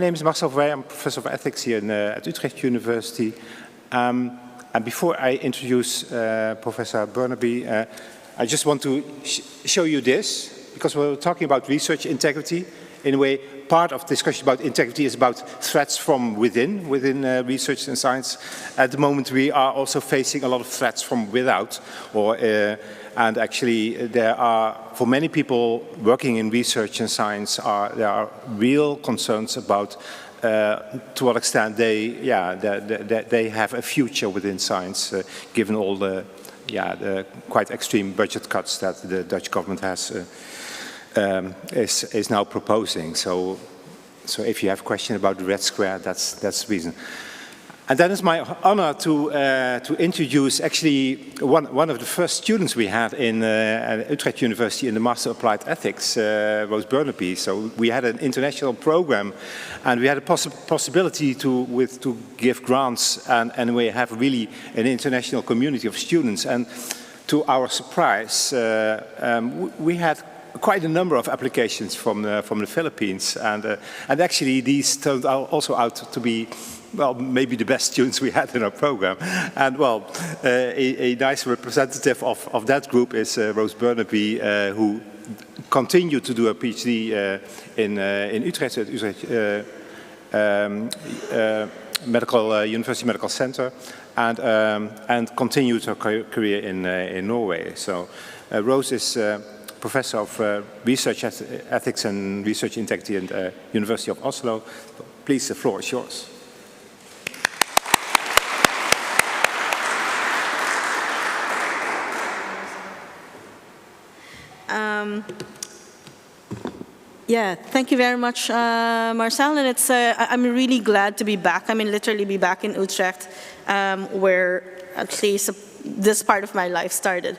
name is Marcel Verwey. I'm professor of ethics here at Utrecht University. And before I introduce Professor Bernabe, I just want to show you this, because we're talking about research integrity. In a way, part of the discussion about integrity is about threats from within research and science. At the moment, we are also facing a lot of threats from without, and actually there are, for many people working in research and science, there are real concerns about to what extent they have a future within science, given all the quite extreme budget cuts that the Dutch government has is now proposing. So if you have a question about the Red Square, that's the reason. And then it's my honor to introduce actually one of the first students we had in Utrecht University in the Master of Applied Ethics, Rose Bernabe. So we had an international program, and we had a possibility to give grants and we have really an international community of students. And to our surprise, we had quite a number of applications from the Philippines, and actually these turned also out to be, well, maybe the best students we had in our program. And well, a nice representative of that group is Rose Bernabe, who continued to do a PhD in Utrecht at Utrecht University Medical Center, and continued her career in Norway. So Rose is Professor of Research Ethics and Research Integrity at the University of Oslo. Please, the floor is yours. Yeah, thank you very much, Marcel. And I'm really glad to be back. I mean, literally be back in Utrecht, where at least this part of my life started.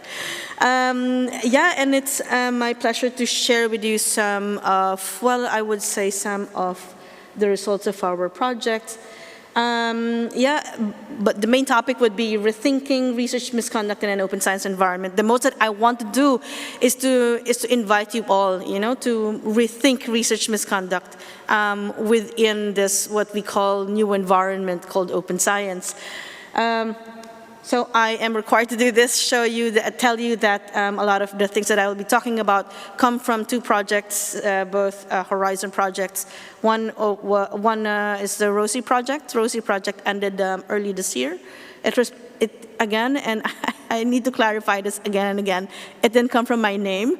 Yeah, and it's my pleasure to share with you some of, well, I would say some of the results of our project. Yeah, but the main topic would be rethinking research misconduct in an open science environment. The most that I want to do is to invite you all, to rethink research misconduct within this what we call new environment called open science. So I am required to do this, tell you that a lot of the things that I will be talking about come from two projects, both Horizon projects. One is the ROSI project. ROSI project ended early this year. Again, and I need to clarify this again and again, it didn't come from my name.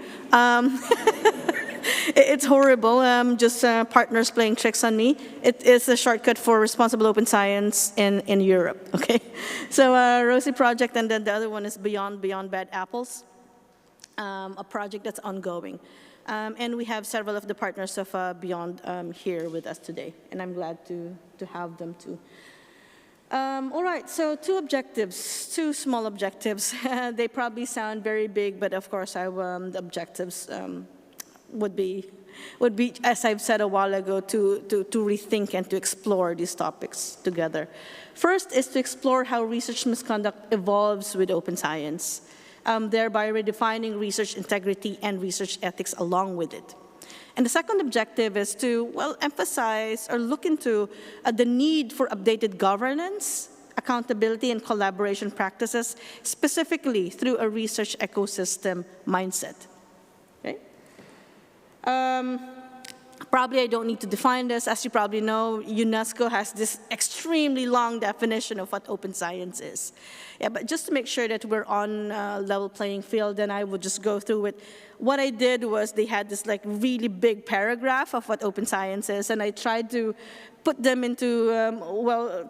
It's horrible, just partners playing tricks on me. It is a shortcut for responsible open science in Europe, okay? So ROSI project, and then the other one is Beyond Bad Apples, a project that's ongoing. And we have several of the partners of Beyond here with us today, and I'm glad to have them too. All right, so two small objectives. They probably sound very big, but of course the objectives would be, as I've said a while ago, to rethink and to explore these topics together. First is to explore how research misconduct evolves with open science, thereby redefining research integrity and research ethics along with it. And the second objective is to, well, emphasize or look into the need for updated governance, accountability, and collaboration practices, specifically through a research ecosystem mindset. Okay? Probably I don't need to define this. As you probably know, UNESCO has this extremely long definition of what open science is. Yeah, but just to make sure that we're on a level playing field, then I would just go through it. What I did was they had this like really big paragraph of what open science is, and I tried to put them into,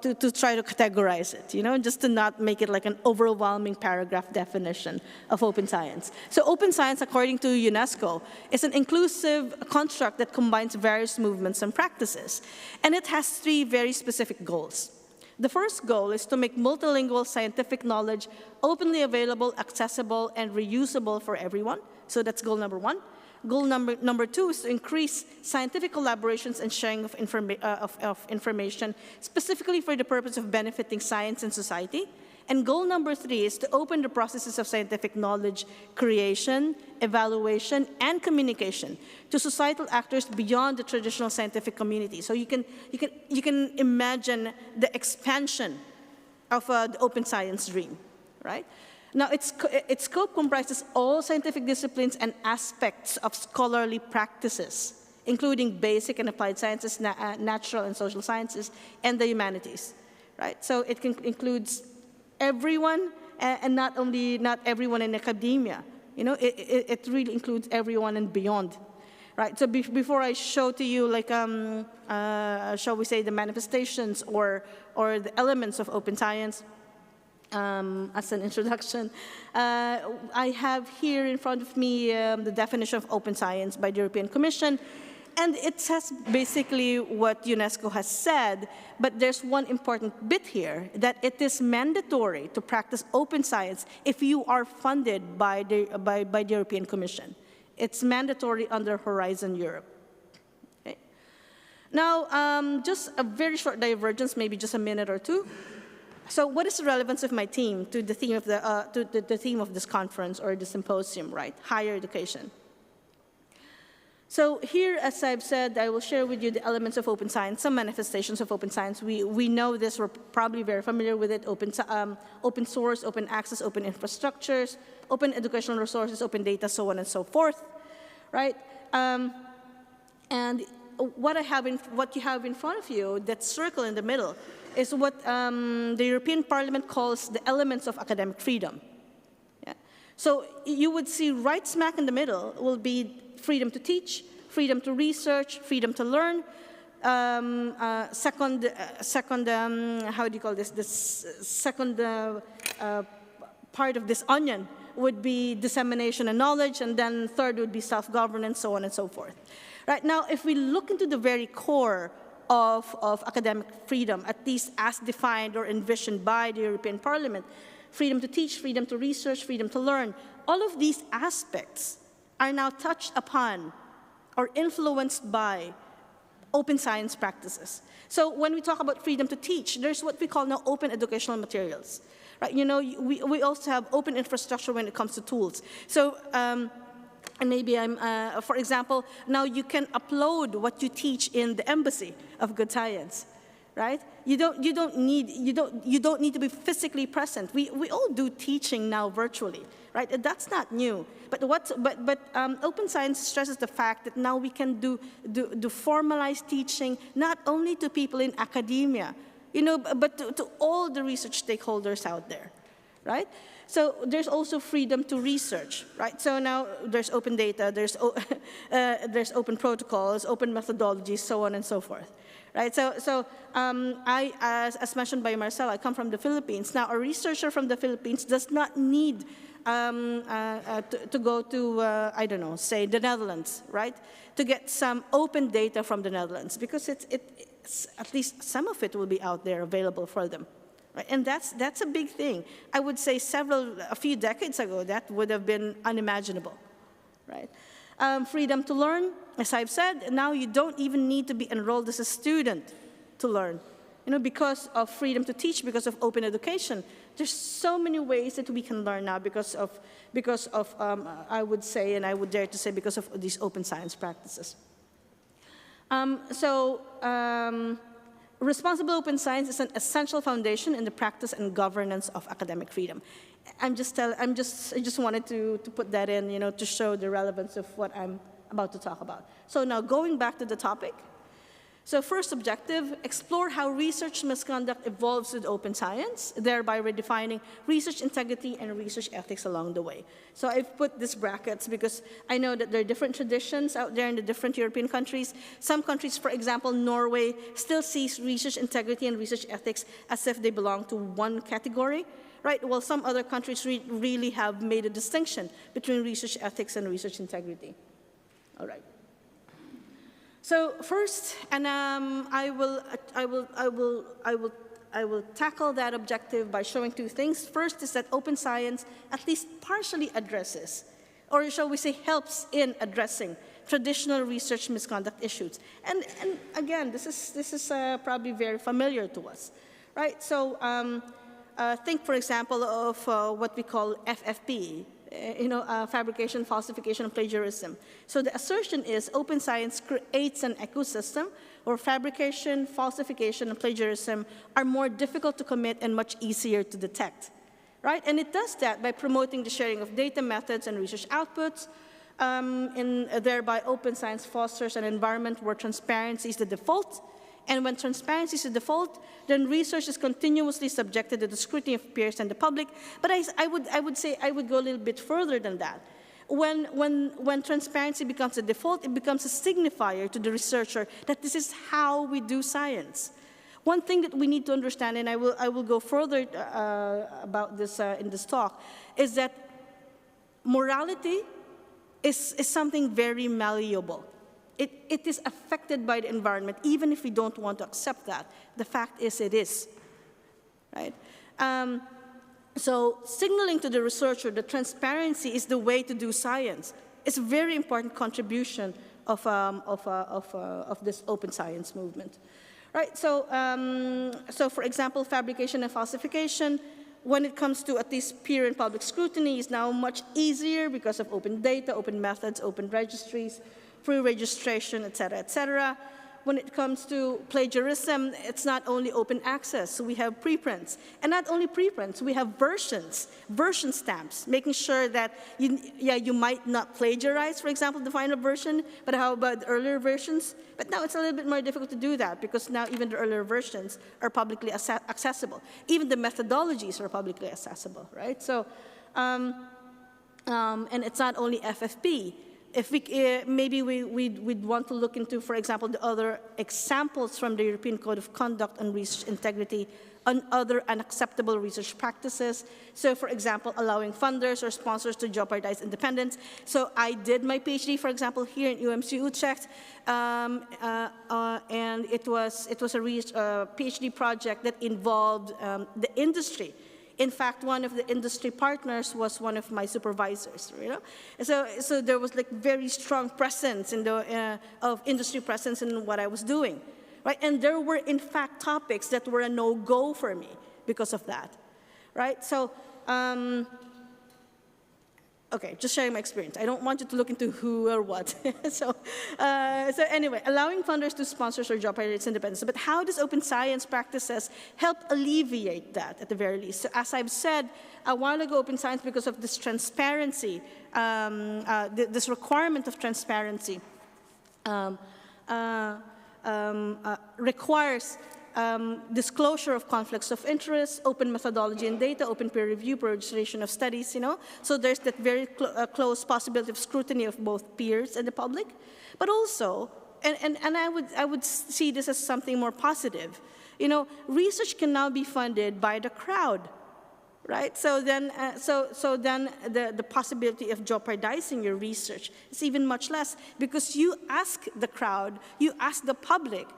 to try to categorize it, just to not make it like an overwhelming paragraph definition of open science. So open science, according to UNESCO, is an inclusive construct that combines various movements and practices. And it has three very specific goals. The first goal is to make multilingual scientific knowledge openly available, accessible, and reusable for everyone. So that's goal number one. Goal number two is to increase scientific collaborations and sharing of information, specifically for the purpose of benefiting science and society. And goal number 3 is to open the processes of scientific knowledge creation, evaluation, and communication to societal actors beyond the traditional scientific community. So you can imagine the expansion of the open science dream, right? Now, its scope comprises all scientific disciplines and aspects of scholarly practices, including basic and applied sciences, natural and social sciences, and the humanities, right? So it includes everyone, and not everyone in academia. You know, it really includes everyone and beyond, right? So before I show to you, like, shall we say, the manifestations or the elements of open science, as an introduction, I have here in front of me the definition of open science by the European Commission. And it says basically what UNESCO has said, but there's one important bit here, that it is mandatory to practice open science if you are funded by the European Commission. It's mandatory under Horizon Europe. Okay. Now, just a very short divergence, maybe just a minute or two. So what is the relevance of my theme to the theme of the theme of this conference or the symposium, right? Higher education. So here, as I've said, I will share with you the elements of open science, some manifestations of open science. We know this, we're probably very familiar with it: open source, open access, open infrastructures, open educational resources, open data, so on and so forth, right? And what you have in front of you, that circle in the middle, is what the European Parliament calls the elements of academic freedom. Yeah. So you would see right smack in the middle will be freedom to teach, freedom to research, freedom to learn. Second, how do you call this? This second part of this onion would be dissemination and knowledge, and then third would be self-governance, so on and so forth. Right now, if we look into the very core of academic freedom, at least as defined or envisioned by the European Parliament, freedom to teach, freedom to research, freedom to learn, all of these aspects are now touched upon or influenced by open science practices. So when we talk about freedom to teach, there's what we call now open educational materials. Right? You know, we also have open infrastructure when it comes to tools. So, and maybe for example, now you can upload what you teach in the Embassy of Good Science, right? You don't need to be physically present. We all do teaching now virtually, right? And that's not new. But open science stresses the fact that now we can do formalized teaching not only to people in academia, you know, but to all the research stakeholders out there, right? So there's also freedom to research, right? So now there's open data, there's open protocols, open methodologies, so on and so forth, right? So I, as mentioned by Marcel, I come from the Philippines. Now, a researcher from the Philippines does not need to go to, I don't know, say the Netherlands, right? To get some open data from the Netherlands, because it's at least some of it will be out there available for them. Right? And that's a big thing. I would say a few decades ago, that would have been unimaginable, right? Freedom to learn, as I've said, now you don't even need to be enrolled as a student to learn. You know, because of freedom to teach, because of open education, there's so many ways that we can learn now because of I would say, and I would dare to say, because of these open science practices. Responsible open science is an essential foundation in the practice and governance of academic freedom. I just wanted to put that in, you know, to show the relevance of what I'm about to talk about. So now going back to the topic. So first objective, explore how research misconduct evolves with open science, thereby redefining research integrity and research ethics along the way. So I've put these brackets because I know that there are different traditions out there in the different European countries. Some countries, for example, Norway, still sees research integrity and research ethics as if they belong to one category, right? While some other countries really have made a distinction between research ethics and research integrity. All right. So first, and I will tackle that objective by showing two things. First is that open science at least partially addresses, or shall we say helps in addressing traditional research misconduct issues. And again, this is probably very familiar to us, right? So think, for example, of what we call FFP, fabrication, falsification, and plagiarism. So the assertion is open science creates an ecosystem where fabrication, falsification, and plagiarism are more difficult to commit and much easier to detect, right? And it does that by promoting the sharing of data methods and research outputs, and thereby open science fosters an environment where transparency is the default. And when transparency is the default, then research is continuously subjected to the scrutiny of peers and the public. But I would say I would go a little bit further than that. When transparency becomes the default, it becomes a signifier to the researcher that this is how we do science. One thing that we need to understand, and I will go further about this in this talk, is that morality is something very malleable. It is affected by the environment, even if we don't want to accept that. The fact is, it is, right? So signaling to the researcher that transparency is the way to do science is a very important contribution of this open science movement, right? So, for example, fabrication and falsification, when it comes to at least peer and public scrutiny, is now much easier because of open data, open methods, open registries, free registration, et cetera, et cetera. When it comes to plagiarism, it's not only open access. So we have preprints. And not only preprints, we have versions, version stamps, making sure that you might not plagiarize, for example, the final version, but how about the earlier versions? But now it's a little bit more difficult to do that because now even the earlier versions are publicly accessible. Even the methodologies are publicly accessible, right? So, and it's not only FFP. If maybe we'd want to look into, for example, the other examples from the European Code of Conduct on Research Integrity on other unacceptable research practices. So, for example, allowing funders or sponsors to jeopardize independence. So I did my PhD, for example, here in UMC Utrecht, and it was a PhD project that involved the industry. In fact, one of the industry partners was one of my supervisors, So there was like very strong presence in of industry presence in what I was doing, right? And there were, in fact, topics that were a no-go for me because of that, right? So, okay, just sharing my experience. I don't want you to look into who or what. So anyway, allowing funders to sponsor or jeopardize independence. But how does open science practices help alleviate that at the very least? So as I've said a while ago, open science, because of this transparency, this requirement of transparency, requires disclosure of conflicts of interest, open methodology and data, open peer review, registration of studies, So there's that very close possibility of scrutiny of both peers and the public. But also, and I would see this as something more positive, research can now be funded by the crowd, right? So then, the possibility of jeopardizing your research is even much less because you ask the crowd, you ask the public,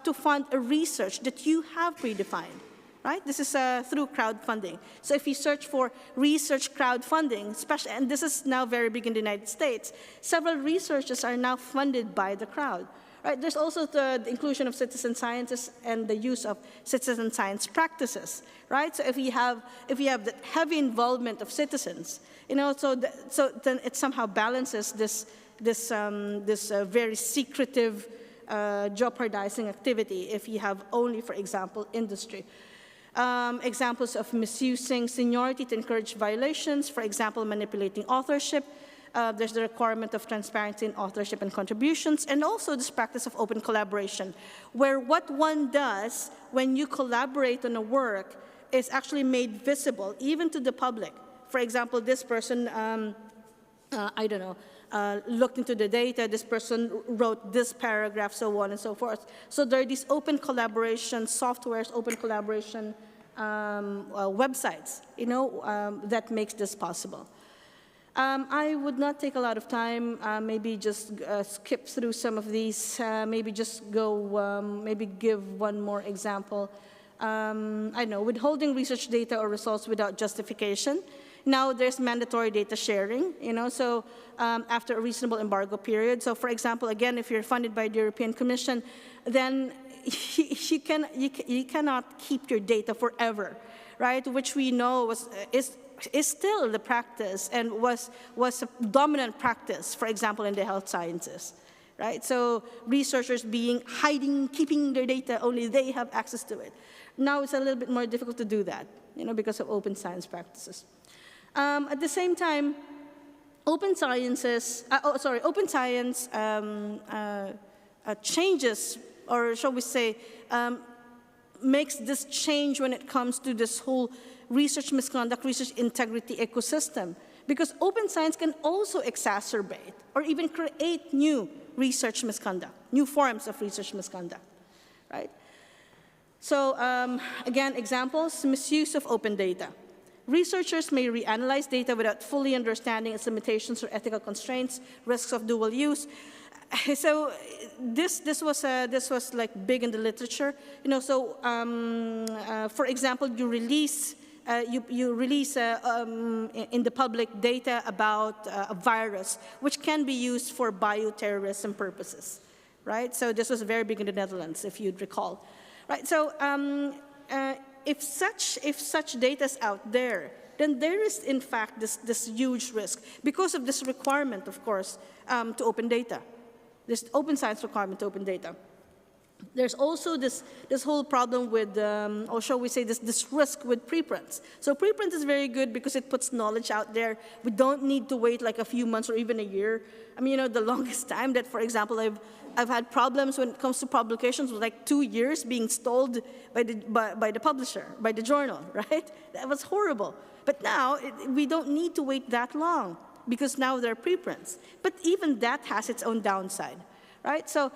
to fund a research that you have predefined, right? This is through crowdfunding. So if you search for research crowdfunding, especially, and this is now very big in the United States, several researches are now funded by the crowd, right? There's also the inclusion of citizen scientists and the use of citizen science practices, right? So if you have that heavy involvement of citizens, so then it somehow balances this very secretive jeopardizing activity if you have only, for example, industry. Examples of misusing seniority to encourage violations, for example, manipulating authorship. There's the requirement of transparency in authorship and contributions, and also this practice of open collaboration, where what one does when you collaborate on a work is actually made visible, even to the public. For example, this person, looked into the data, this person wrote this paragraph, so on and so forth. So there are these open collaboration softwares, open collaboration websites, that makes this possible. I would not take a lot of time, maybe just skip through some of these, maybe just go, maybe give one more example. Withholding research data or results without justification. Now there's mandatory data sharing, so after a reasonable embargo period. So for example, again, if you're funded by the European Commission, then you cannot keep your data forever, right? Which we know is still the practice and was a dominant practice, for example, in the health sciences, right? So researchers keeping their data, only they have access to it. Now it's a little bit more difficult to do that, because of open science practices. At the same time, open science changes, or shall we say, makes this change when it comes to this whole research misconduct, research integrity ecosystem. Because open science can also exacerbate or even create new research misconduct, new forms of research misconduct, right? So again, examples, misuse of open data. Researchers may reanalyze data without fully understanding its limitations or ethical constraints, risks of dual use. So this was like big in the literature, So for example, you release in the public data about a virus, which can be used for bioterrorism purposes, right? So this was very big in the Netherlands, if you'd recall, right? So if such data is out there, then there is in fact this huge risk because of this requirement, of course, to open data. This open science requirement to open data. There's also this whole problem with, or shall we say, this risk with preprints. So preprint is very good because it puts knowledge out there. We don't need to wait like a few months or even a year. I mean, the longest time that, for example, I've had problems when it comes to publications with like 2 years being stalled by the publisher, by the journal, right? That was horrible. But now we don't need to wait that long, because now there are preprints. But even that has its own downside, right? So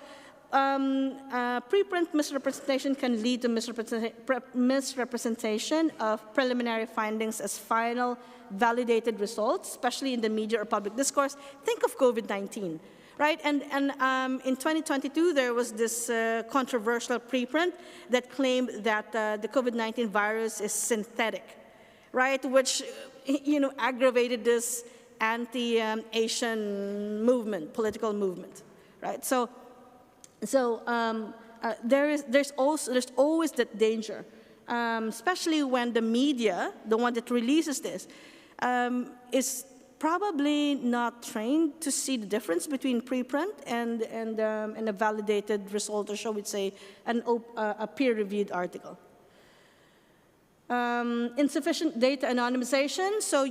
preprint misrepresentation can lead to misrepresentation of preliminary findings as final validated results, especially in the media or public discourse. Think of COVID-19, right? And in 2022, there was this controversial preprint that claimed that the COVID-19 virus is synthetic, right? Which, aggravated this anti-Asian movement, political movement, right? So there's always that danger, especially when the media, the one that releases this, is probably not trained to see the difference between preprint and a validated result, or shall we say, a peer-reviewed article. Insufficient data anonymization. So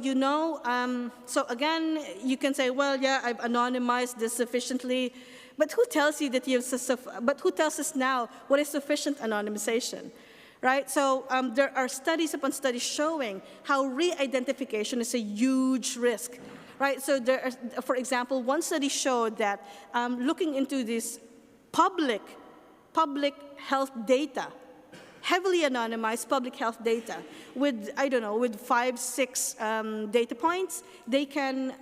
so again, you can say, well, yeah, I've anonymized this sufficiently, but who tells you that but who tells us now what is sufficient anonymization, right? So there are studies upon studies showing how re-identification is a huge risk, right? So there are, for example, one study showed that looking into this public health data, heavily anonymized public health data with, I don't know, with 5, 6 data points, they can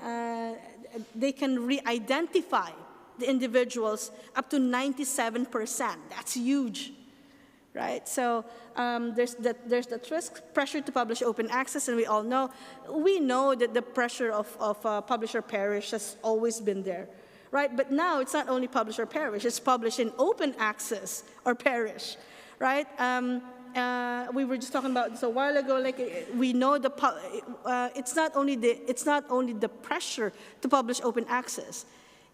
re-identify the individuals up to 97%. That's huge, right? So there's that risk, pressure to publish open access, and we know that the pressure of publish or perish has always been there, right? But now it's not only publish or perish, it's publish in open access or perish, right? We were just talking about this a while ago. Like we know it's not only the pressure to publish open access;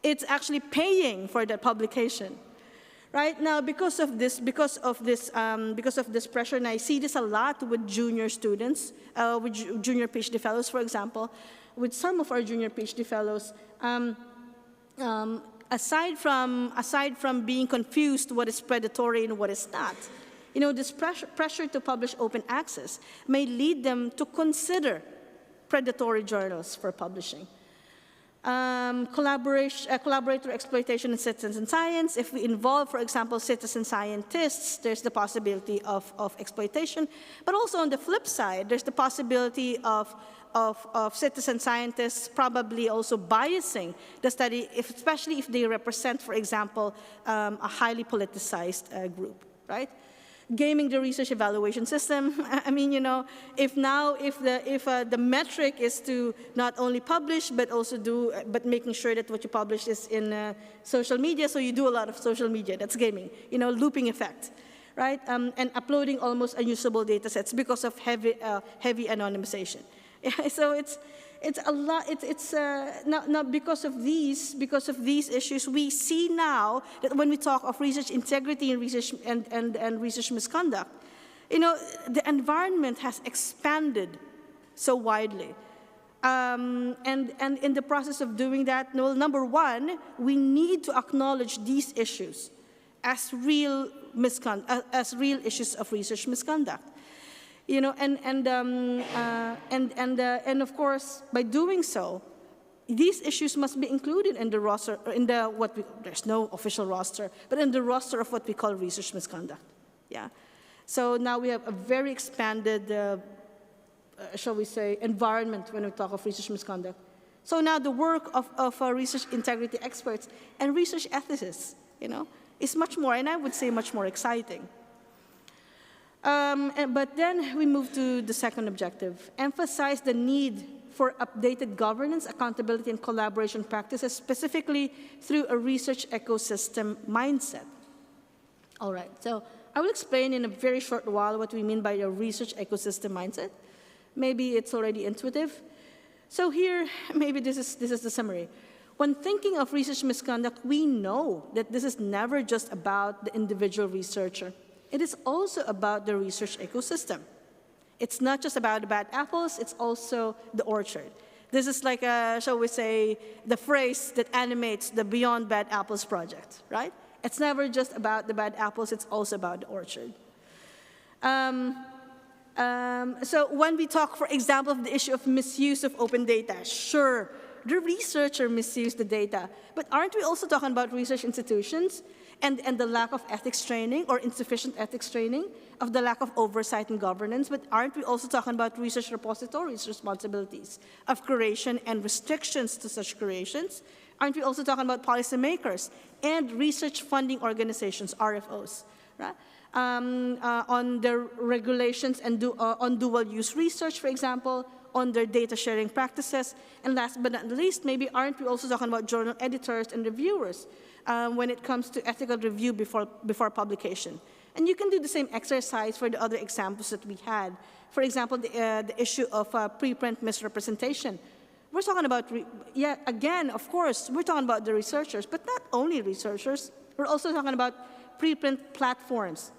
it's actually paying for that publication, right? Now, because of this pressure, and I see this a lot with junior students, with junior PhD fellows, for example, with some of our junior PhD fellows. Aside from being confused what is predatory and what is not, this pressure to publish open access may lead them to consider predatory journals for publishing. Collaborator exploitation in citizen science. If we involve, for example, citizen scientists, there's the possibility of exploitation. But also on the flip side, there's the possibility of citizen scientists probably also biasing the study, especially if they represent, for example, a highly politicized group, right? Gaming the research evaluation system. I mean, you know, if the metric is to not only publish but also but making sure that what you publish is in social media, so you do a lot of social media. That's gaming. You know, looping effect, right? And uploading almost unusable data sets because of heavy anonymization. Yeah, so it's a lot. It's not because of these issues. We see now that when we talk of research integrity and research and research misconduct, you know, the environment has expanded so widely. And in the process of doing that, well, number one, we need to acknowledge these issues as real issues of research misconduct. You know, and of course, by doing so, these issues must be included in the roster, there's no official roster, but in the roster of what we call research misconduct. Yeah. So now we have a very expanded, shall we say, environment when we talk of research misconduct. So now the work of research integrity experts and research ethicists, you know, is much more, and I would say much more exciting. But then we move to the second objective, emphasize the need for updated governance, accountability, and collaboration practices, specifically through a research ecosystem mindset. All right, so I will explain in a very short while what we mean by a research ecosystem mindset. Maybe it's already intuitive. So here, maybe this is the summary. When thinking of research misconduct, we know that this is never just about the individual researcher. It is also about the research ecosystem. It's not just about the bad apples, it's also the orchard. This is like, shall we say, the phrase that animates the Beyond Bad Apples project, right? It's never just about the bad apples, it's also about the orchard. So when we talk, for example, of the issue of misuse of open data, sure, the researcher misused the data, but aren't we also talking about research institutions and the lack of ethics training or insufficient ethics training, of the lack of oversight and governance, but aren't we also talking about research repositories' responsibilities of curation and restrictions to such curations? Aren't we also talking about policymakers and research funding organizations, RFOs, right? On their regulations and on dual-use research, for example, on their data sharing practices, and last but not least, maybe aren't we also talking about journal editors and reviewers when it comes to ethical review before publication? And you can do the same exercise for the other examples that we had. For example, the issue of preprint misrepresentation. We're talking about, again, of course, we're talking about the researchers, but not only researchers. We're also talking about preprint platforms,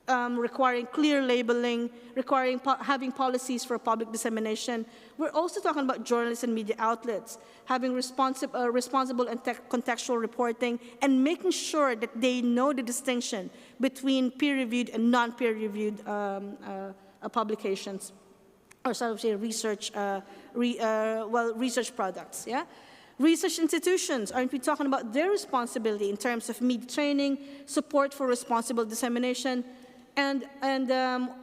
requiring clear labeling, requiring having policies for public dissemination. We're also talking about journalists and media outlets, having responsible and contextual reporting, and making sure that they know the distinction between peer-reviewed and non-peer-reviewed publications, or sort of say research, research products, yeah? Research institutions, aren't we talking about their responsibility in terms of media training, support for responsible dissemination, and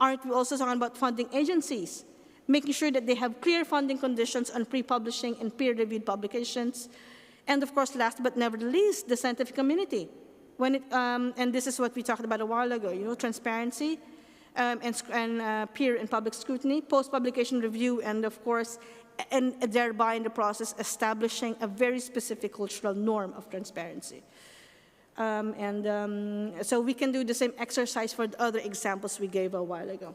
aren't we also talking about funding agencies, making sure that they have clear funding conditions on pre-publishing and peer-reviewed publications, and of course, last but never least, the scientific community. And this is what we talked about a while ago, you know, transparency, and peer and public scrutiny, post-publication review, and of course, and thereby in the process establishing a very specific cultural norm of transparency. So we can do the same exercise for the other examples we gave a while ago.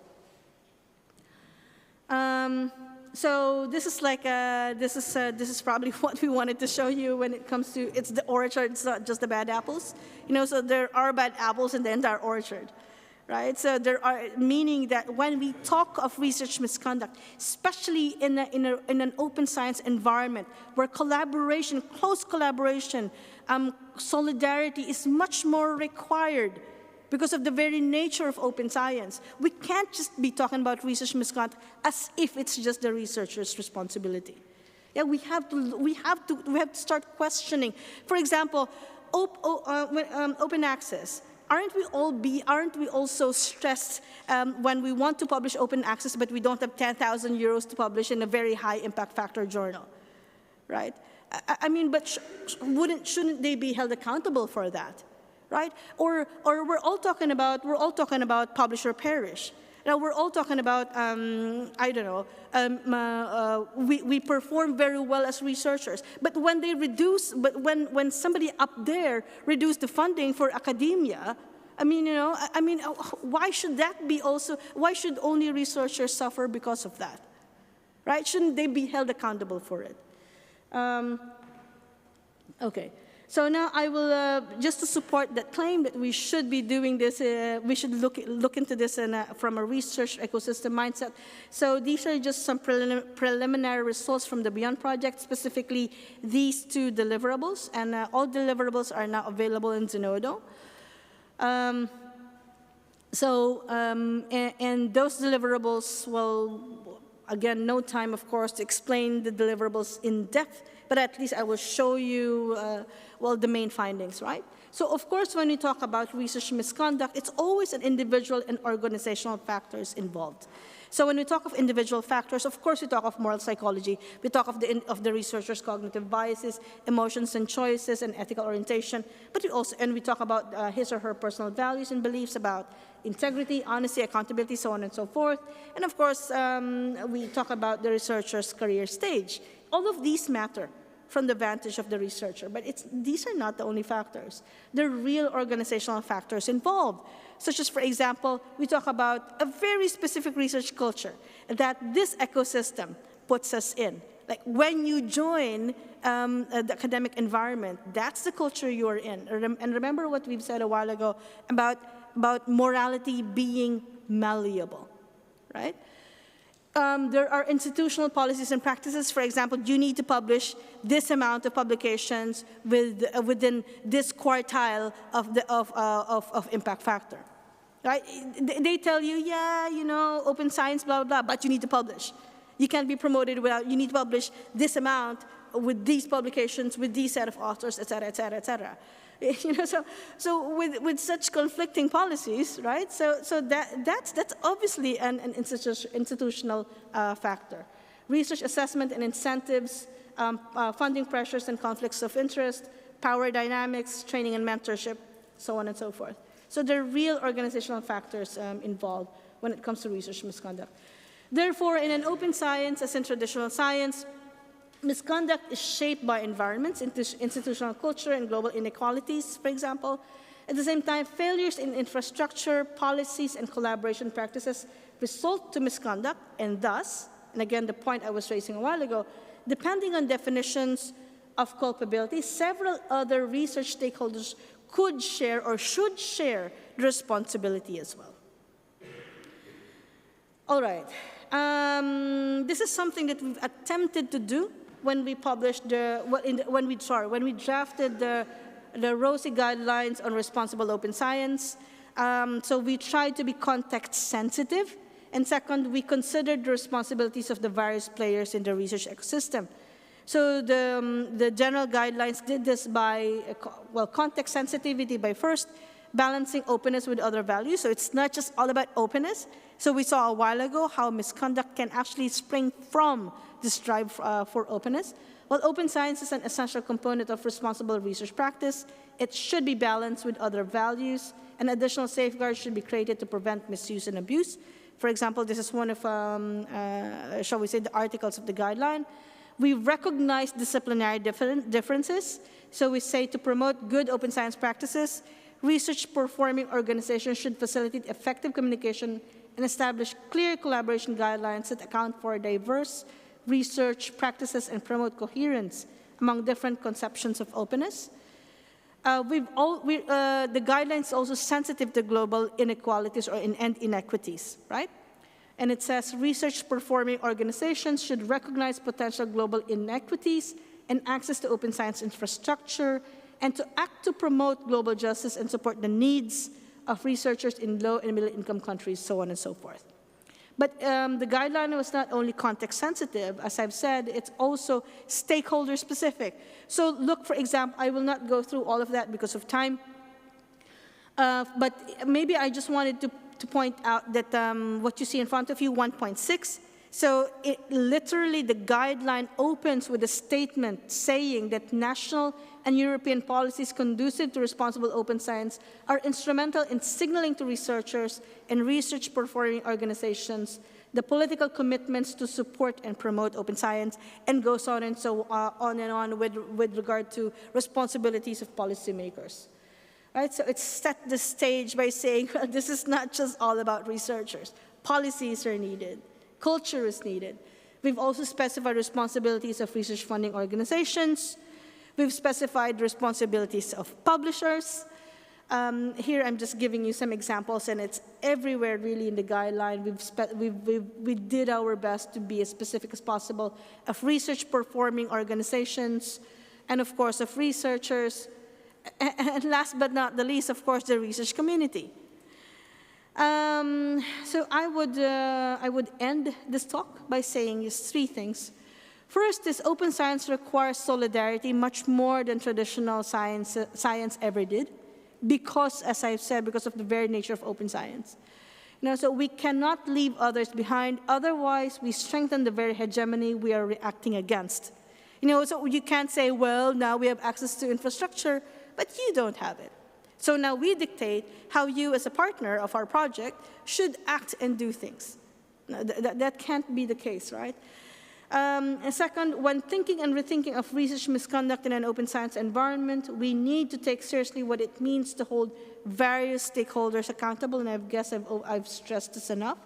So this is like this is probably what we wanted to show you when it comes to it's the orchard. It's not just the bad apples, you know. So there are bad apples in the entire orchard, right? So there are, meaning that when we talk of research misconduct, especially in an open science environment where collaboration, close collaboration, solidarity is much more required because of the very nature of open science. We can't just be talking about research misconduct as if it's just the researcher's responsibility. Yeah, we have to start questioning. For example, open access. Aren't we also stressed when we want to publish open access, but we don't have 10,000 euros to publish in a very high impact factor journal, right? I mean, but shouldn't they be held accountable for that, right? Or we're all talking about publish or perish. Now we're all talking about, I don't know, we perform very well as researchers, but when they reduce, when somebody up there reduce the funding for academia, I mean, why should that be also, why should only researchers suffer because of that, right? Shouldn't they be held accountable for it? Okay. So now I will, just to support that claim that we should be doing this, we should look into this from a research ecosystem mindset. So these are just some preliminary results from the Beyond project, specifically these 2 deliverables, and all deliverables are now available in Zenodo. And those deliverables, well, again, no time, of course, to explain the deliverables in depth, but at least I will show you, well, the main findings, right? So, of course, when we talk about research misconduct, it's always an individual and organizational factors involved. So when we talk of individual factors, of course, we talk of moral psychology. We talk of the researcher's cognitive biases, emotions and choices, and ethical orientation. But we talk about his or her personal values and beliefs about integrity, honesty, accountability, so on and so forth. And of course, we talk about the researcher's career stage. All of these matter from the vantage of the researcher, but these are not the only factors. There are real organizational factors involved, such as, for example, we talk about a very specific research culture that this ecosystem puts us in. Like when you join the academic environment, that's the culture you're in. And remember what we've said a while ago about morality being malleable, right? There are institutional policies and practices. For example, you need to publish this amount of publications within this quartile of impact factor, right? They tell you, yeah, open science, blah, blah, blah, but you need to publish. You can't be promoted without, you need to publish this amount with these publications, with these set of authors, et cetera, et cetera, et cetera. So with such conflicting policies, right? So that's obviously an institutional factor. Research assessment and incentives, funding pressures and conflicts of interest, power dynamics, training and mentorship, so on and so forth. So there are real organizational factors involved when it comes to research misconduct. Therefore, in an open science, as in traditional science, misconduct is shaped by environments, institutional culture, and global inequalities, for example. At the same time, failures in infrastructure, policies, and collaboration practices result to misconduct, and thus, and again, the point I was raising a while ago, depending on definitions of culpability, several other research stakeholders could share or should share the responsibility as well. All right. This is something that we've attempted to do when we published when we drafted the ROSI guidelines on responsible open science. So we tried to be context sensitive, and second, we considered the responsibilities of the various players in the research ecosystem. So the general guidelines did this by, well, context sensitivity by first balancing openness with other values. So it's not just all about openness. So we saw a while ago how misconduct can actually spring from this drive for openness. While open science is an essential component of responsible research practice, it should be balanced with other values, and additional safeguards should be created to prevent misuse and abuse. For example, this is one of, shall we say, the articles of the guideline. We recognize disciplinary differences. So we say to promote good open science practices, research-performing organizations should facilitate effective communication and establish clear collaboration guidelines that account for diverse research practices and promote coherence among different conceptions of openness. The guidelines are also sensitive to global inequalities and inequities, right? And it says research-performing organizations should recognize potential global inequities and access to open science infrastructure, and to act to promote global justice and support the needs of researchers in low and middle-income countries, so on and so forth. But the guideline was not only context-sensitive, as I've said, it's also stakeholder-specific. So look, for example, I will not go through all of that because of time, but maybe I just wanted to point out that what you see in front of you, 1.6, So literally the guideline opens with a statement saying that national and European policies conducive to responsible open science are instrumental in signaling to researchers and research performing organizations the political commitments to support and promote open science, and goes on and so on and on with regard to responsibilities of policymakers. Right? So it set the stage by saying, well, this is not just all about researchers. Policies are needed. Culture is needed. We've also specified responsibilities of research funding organizations. We've specified responsibilities of publishers. Here I'm just giving you some examples, and it's everywhere really in the guideline. We did our best to be as specific as possible of research performing organizations, and of course of researchers, and last but not the least, of course, the research community. So I would end this talk by saying just three things. First is open science requires solidarity much more than traditional science ever did, because, as I've said, because of the very nature of open science. So we cannot leave others behind, otherwise we strengthen the very hegemony we are reacting against. So you can't say, well, now we have access to infrastructure, but you don't have it. So now we dictate how you, as a partner of our project, should act and do things. That can't be the case, right? And second, when thinking and rethinking of research misconduct in an open science environment, we need to take seriously what it means to hold various stakeholders accountable, and I guess I've stressed this enough.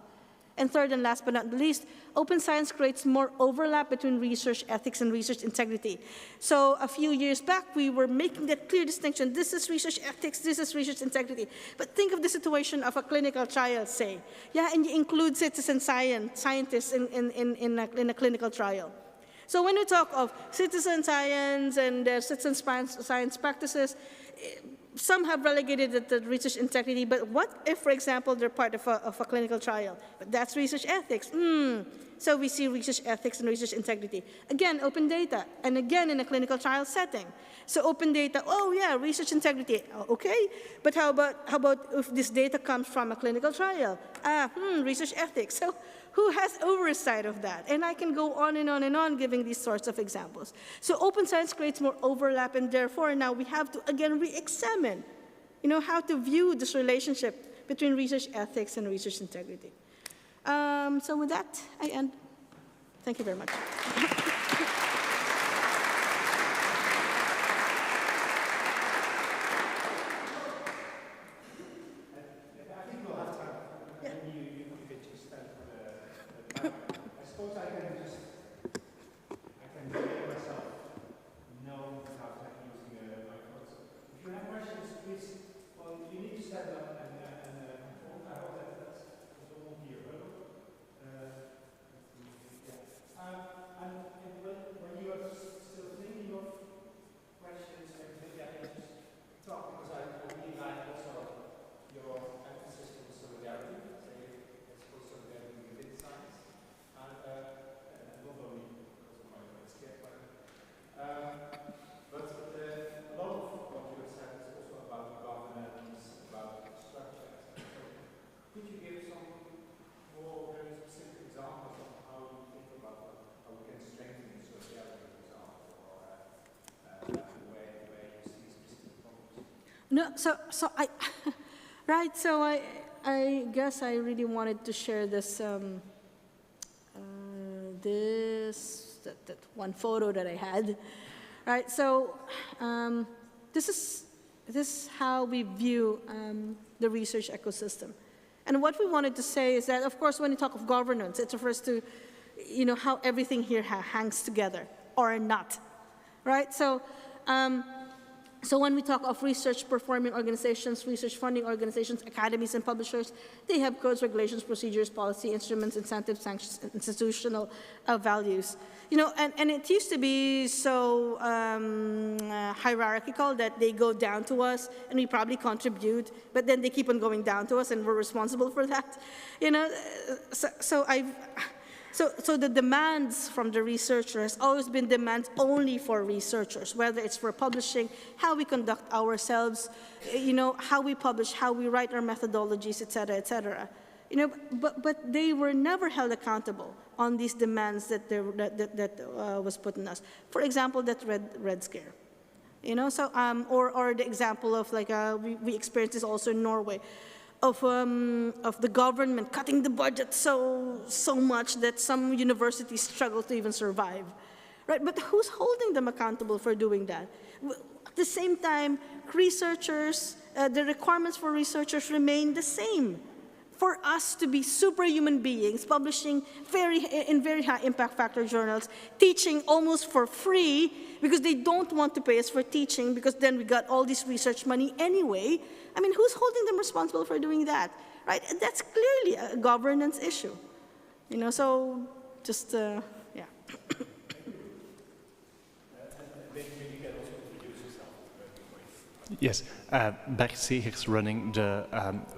And third and last but not least, open science creates more overlap between research ethics and research integrity. So a few years back, we were making that clear distinction. This is research ethics, this is research integrity. But think of the situation of a clinical trial, say. Yeah, and you include citizen scientists in a clinical trial. So when we talk of citizen science and citizen science practices, some have relegated it to research integrity, but what if, for example, they're part of a clinical trial? But that's research ethics. So we see research ethics and research integrity. Again, open data, and again in a clinical trial setting. So open data, oh yeah, research integrity, okay. But how about if this data comes from a clinical trial? Research ethics. So who has oversight of that? And I can go on and on and on giving these sorts of examples. So open science creates more overlap, and therefore now we have to again re-examine, how to view this relationship between research ethics and research integrity. So with that, I end. Thank you very much. I suppose I can make myself known without using a microphone. If you have questions, please, well, you need to stand up and I hope that's all here. And when you are still thinking of questions, maybe I can just talk, because I really like also your emphasis on solidarity. It's also solidarity within science. And not only because of my scared by but a lot of what you have said is also about governance, about structure, etc. Could you give some more very specific examples of how you think about how we can strengthen the solidarity, for example, or the way you see specific problems? No, so I, right, so I guess I really wanted to share this, that one photo that I had, right? So this is how we view the research ecosystem. And what we wanted to say is that, of course, when you talk of governance, it refers to, how everything here hangs together, or not, right? So when we talk of research performing organizations, research funding organizations, academies and publishers, they have codes, regulations, procedures, policy, instruments, incentives, sanctions, institutional values. And it used to be so hierarchical that they go down to us and we probably contribute, but then they keep on going down to us and we're responsible for that. So the demands from the researcher has always been demands only for researchers, whether it's for publishing, how we conduct ourselves, how we publish, how we write our methodologies, et cetera, et cetera. But they were never held accountable on these demands that was put on us. For example, that red scare. Or the example of we experienced this also in Norway, of the government cutting the budget so much that some universities struggle to even survive, right? But who's holding them accountable for doing that? At the same time, researchers, the requirements for researchers remain the same. For us to be superhuman beings, publishing in very high impact factor journals, teaching almost for free because they don't want to pay us for teaching because then we got all this research money anyway. I mean, who's holding them responsible for doing that, right? And that's clearly a governance issue, so just, yeah. Yes, Bert Segers running the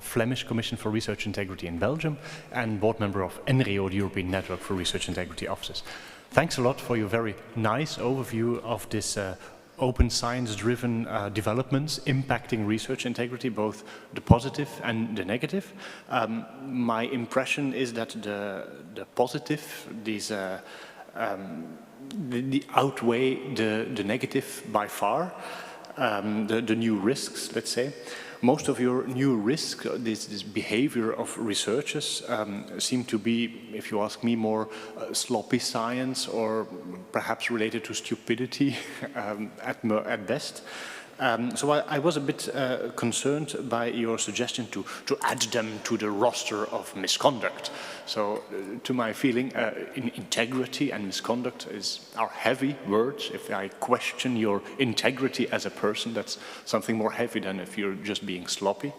Flemish Commission for Research Integrity in Belgium and board member of NREO, the European Network for Research Integrity Offices. Thanks a lot for your very nice overview of this open science-driven developments impacting research integrity, both the positive and the negative. My impression is that the positive, these outweigh the negative by far. The new risks, let's say. Most of your new risk, this behavior of researchers seem to be, if you ask me, more sloppy science or perhaps related to stupidity at best. So I was a bit concerned by your suggestion to add them to the roster of misconduct. So to my feeling, integrity and misconduct are heavy words. If I question your integrity as a person, that's something more heavy than if you're just being sloppy.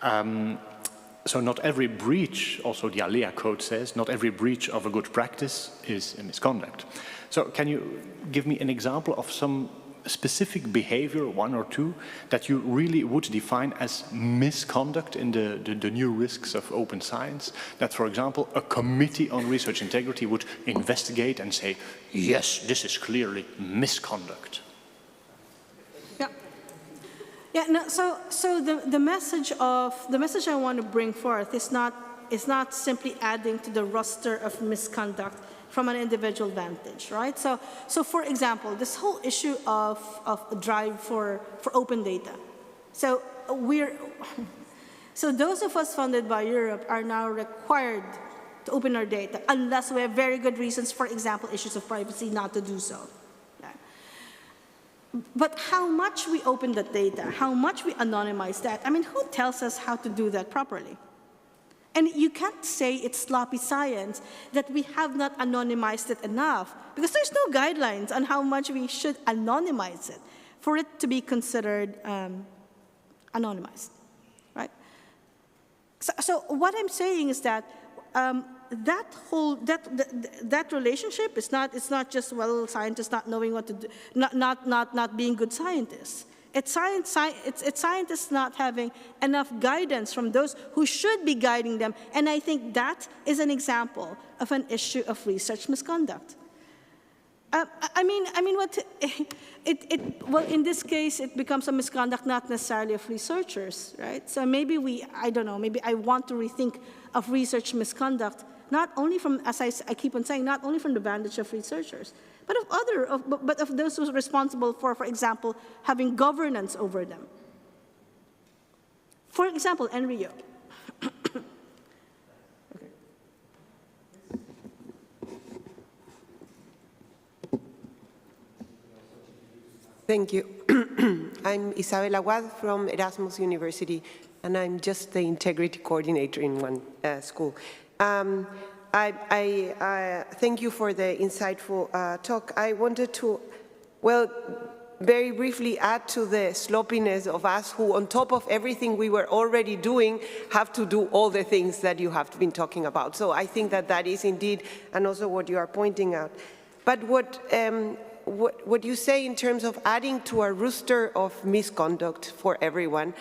So not every breach, also the ALEA code says, not every breach of a good practice is a misconduct. So can you give me an example of some specific behavior, one or two, that you really would define as misconduct in the new risks of open science? That, for example, a committee on research integrity would investigate and say, yes, this is clearly misconduct. Yeah. No. So the message I want to bring forth is not simply adding to the roster of misconduct from an individual vantage, right? So for example, this whole issue of a drive for open data. So those of us funded by Europe are now required to open our data unless we have very good reasons, for example, issues of privacy, not to do so. Okay. But how much we open the data, how much we anonymize that, I mean, who tells us how to do that properly? And you can't say it's sloppy science that we have not anonymized it enough, because there's no guidelines on how much we should anonymize it for it to be considered anonymized, right? So what I'm saying is that that relationship is not just, well, scientists not knowing what to do, not being good scientists. It's scientists not having enough guidance from those who should be guiding them, and I think that is an example of an issue of research misconduct. Well, in this case, it becomes a misconduct not necessarily of researchers, right? So maybe I don't know, maybe I want to rethink of research misconduct, not only from, as I keep on saying, not only from the vantage of researchers, but of those who are responsible for example, having governance over them. For example, NREO. Okay. Thank you. I'm Isabel Aguad from Erasmus University, and I'm just the integrity coordinator in one school. I thank you for the insightful talk. I wanted to, well, very briefly add to the sloppiness of us who, on top of everything we were already doing, have to do all the things that you have been talking about. So I think that that is indeed, and also what you are pointing out. But what you say in terms of adding to a roster of misconduct for everyone,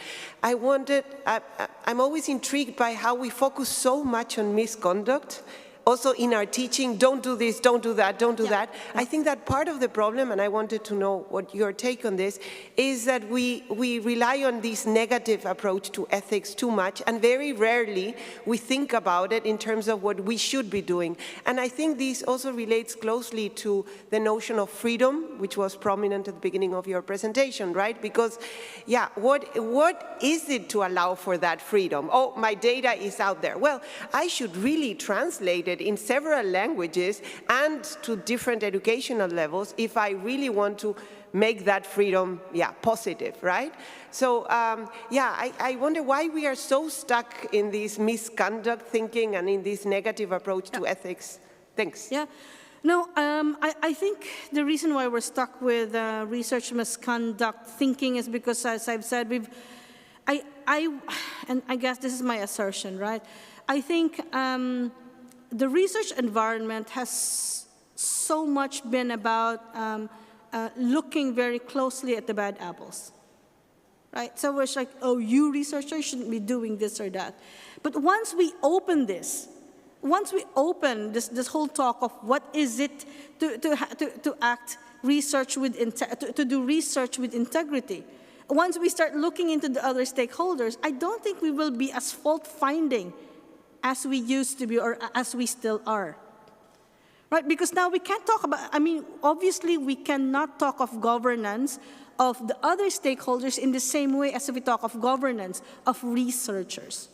I'm always intrigued by how we focus so much on misconduct also in our teaching, don't do this, don't do that, don't do that. I think that part of the problem, and I wanted to know what your take on this, is that we rely on this negative approach to ethics too much, and very rarely we think about it in terms of what we should be doing. And I think this also relates closely to the notion of freedom, which was prominent at the beginning of your presentation, right? Because, yeah, what is it to allow for that freedom? Oh, my data is out there. Well, I should really translate it in several languages and to different educational levels if I really want to make that freedom, positive, right? So, I wonder why we are so stuck in this misconduct thinking and in this negative approach to ethics. Thanks. Yeah. No, I think the reason why we're stuck with research misconduct thinking is because, as I've said, and I guess this is my assertion, right? I think the research environment has so much been about looking very closely at the bad apples, right? So it's like, oh, you researchers shouldn't be doing this or that. But once we open this whole talk of what is it to act research with to do research with integrity, once we start looking into the other stakeholders, I don't think we will be as fault-finding as we used to be or as we still are. Right? Because now we can't talk about, obviously we cannot talk of governance of the other stakeholders in the same way as we talk of governance of researchers.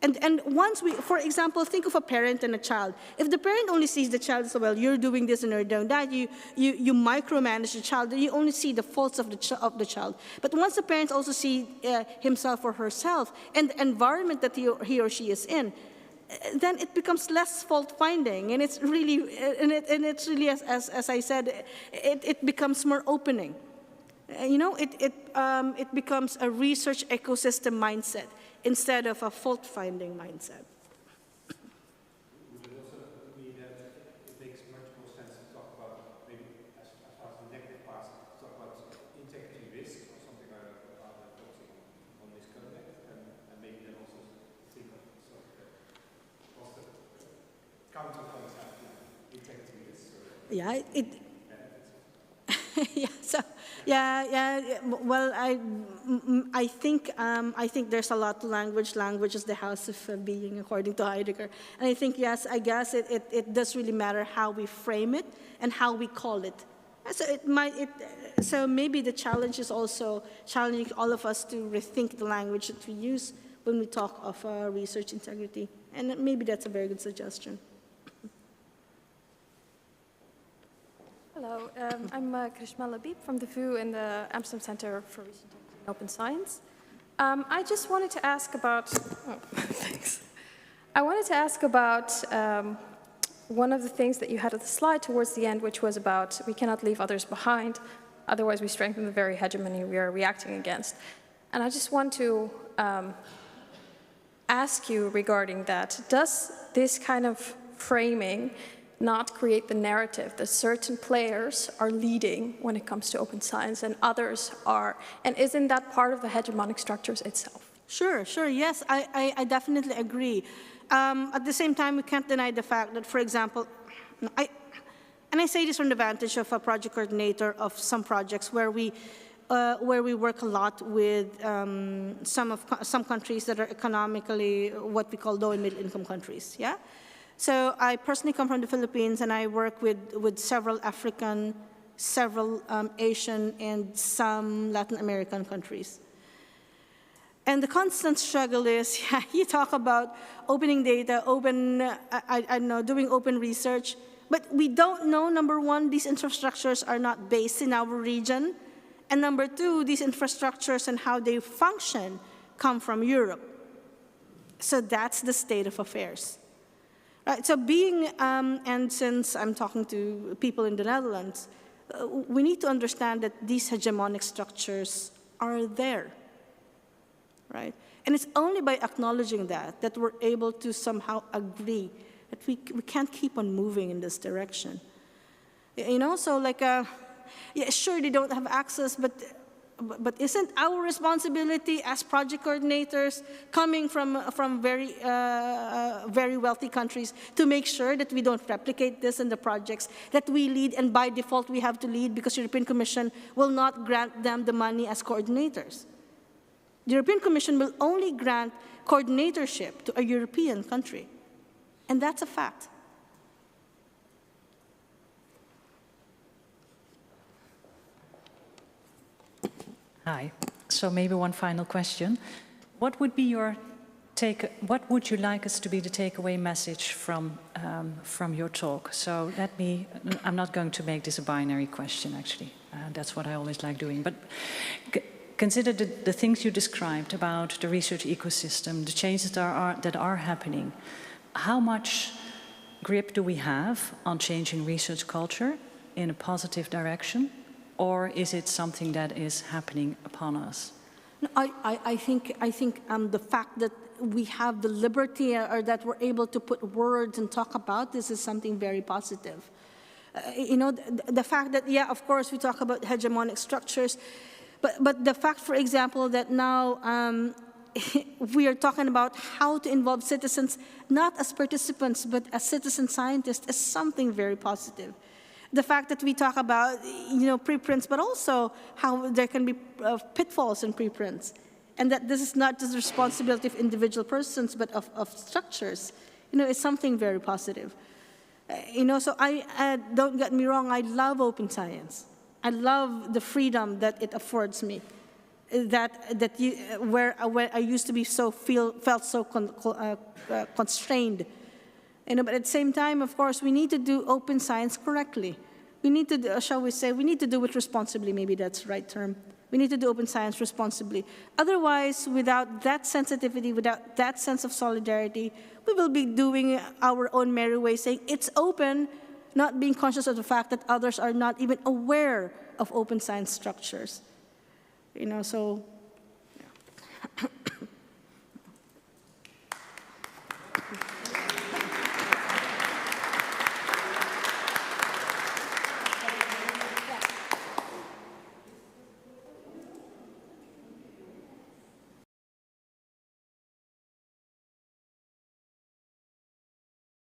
And once we, for example, think of a parent and a child. If the parent only sees the child, so, well, you're doing this and you're doing that, you micromanage the child, you only see the faults of the child. But once the parent also sees himself or herself and the environment that he or she is in, then it becomes less fault-finding, and it's really, as I said, it becomes more opening. It becomes a research ecosystem mindset instead of a fault-finding mindset. Would it also mean that it makes much more sense to talk about, maybe as far as the negative parts, talk about integrity risk or something like that, rather than focusing on misconduct, and maybe then also think of sort of what's the counterconcept to integrity risk? Yeah, Well, I think there's a lot to language. Language is the house of being, according to Heidegger. And I think, yes, I guess it does really matter how we frame it and how we call it. So maybe the challenge is also challenging all of us to rethink the language that we use when we talk of research integrity. And maybe that's a very good suggestion. Hello, I'm Krishma Labib from the VU in the Amsterdam Center for Research in Open Science. I just wanted to ask about, thanks. I wanted to ask about one of the things that you had at the slide towards the end, which was about we cannot leave others behind, otherwise we strengthen the very hegemony we are reacting against. And I just want to ask you regarding that. Does this kind of framing not create the narrative that certain players are leading when it comes to open science and others are? And isn't that part of the hegemonic structures itself? Sure, yes, I definitely agree. At the same time, we can't deny the fact that, for example, and I say this from the vantage of a project coordinator of some projects where we work a lot with some countries that are economically what we call low and middle income countries, yeah? So I personally come from the Philippines, and I work with several African, several Asian, and some Latin American countries. And the constant struggle is, you talk about opening data, doing open research, but we don't know, number one, these infrastructures are not based in our region, and number two, these infrastructures and how they function come from Europe. So that's the state of affairs. Right, so and since I'm talking to people in the Netherlands, we need to understand that these hegemonic structures are there, right? And it's only by acknowledging that we're able to somehow agree that we can't keep on moving in this direction. So like, sure, they don't have access, but But isn't our responsibility as project coordinators coming from very wealthy countries to make sure that we don't replicate this in the projects that we lead, and by default we have to lead because the European Commission will not grant them the money as coordinators. The European Commission will only grant coordinatorship to a European country, and that's a fact. Hi. So maybe one final question. What would be your what would you like us to be the takeaway message from your talk? So I'm not going to make this a binary question, actually. That's what I always like doing. But consider the things you described about the research ecosystem, the changes that are happening. How much grip do we have on changing research culture in a positive direction? Or is it something that is happening upon us? No, I think the fact that we have the liberty or that we're able to put words and talk about this is something very positive. The fact that, yeah, of course, we talk about hegemonic structures, but the fact, for example, that now we are talking about how to involve citizens, not as participants, but as citizen scientists, is something very positive. The fact that we talk about, preprints, but also how there can be pitfalls in preprints, and that this is not just the responsibility of individual persons, but of structures, is something very positive. So don't get me wrong, I love open science. I love the freedom that it affords me. Where I used to be felt so constrained. But at the same time, of course, we need to do open science correctly. We need to, shall we say, we need to do it responsibly, maybe that's the right term. We need to do open science responsibly. Otherwise, without that sensitivity, without that sense of solidarity, we will be doing our own merry way, saying it's open, not being conscious of the fact that others are not even aware of open science structures. So